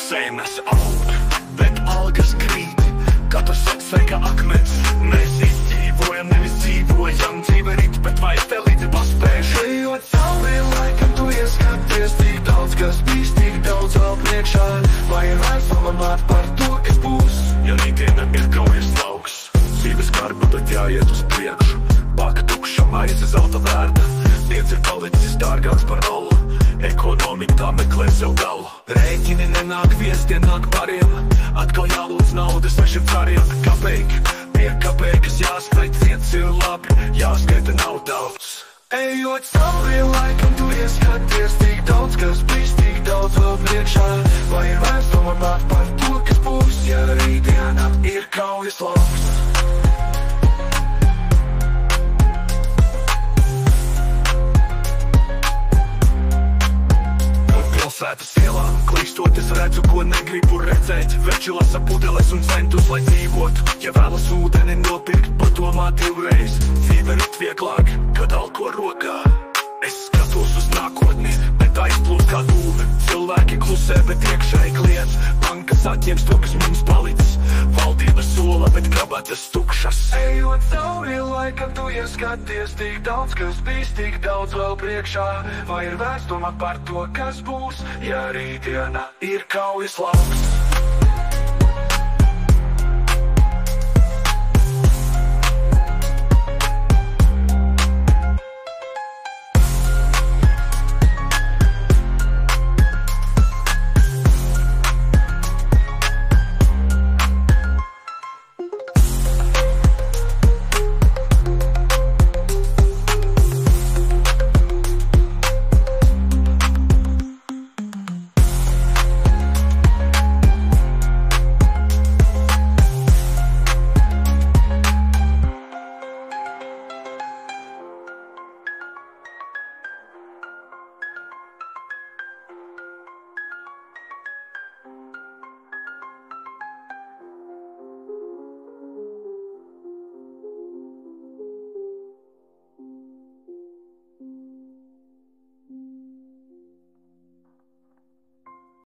Sēnes aug, bet algas krīt. Katrs atsveika akmens. Mēs izdzīvojam, nevis dzīvojam. Dzīve rīt, bet vai te līdzi paspēš? Ejot cauri laikam, tu ieskaties. Tik daudz, kas bijis, tik daudz vēl priekšā. Vai ir vērts pamanāt par to, kas būs? Ja rītdiena ir kaujas lauks. Dzīves karba, bet jāiet uz priekšu. Baka tukša, maize zelta vērta. Dievs ir palicis dārgāks par nulli. Ekonomika tā meklē sev galu. Rēķini nenāk viesti, nāk pariem. Atkal jālūdz naudas svešiem cariem. Kapēki, pie kapēkas jāspēj, ciets ir labi, jāskaita nav daudz. Ejot cauri laikam, tu ieskaties. Tik daudz, kas bijis, tik daudz vēl priekšā. Vai ir vērts pamanāt par to, kas būs? Ja rītdiena ir kaujas lauks. Pilsētas ielām klīstot, es redzu, ko negribu redzēt. Veči lasa pudeles un centus, lai dzīvotu. Ja vēlas ūdeni nopirkt, padomā divreiz. Dzīve rit vieglāk, kad alko rokā. Es skatos uz nākotni, bet aizplūst kā dūme. Cilvēki klusē, bet iekšēji kliedz. Bankas atņems to, kas mums palicis. Valdība sola, bet kabatas tukšas. Ejot cauri laikam, tu ieskaties. Tik daudz, kas bijis, tik daudz vēl priekšā. Vai ir vērts domāt par to, kas būs? Ja rītdiena ir kaujas lauks.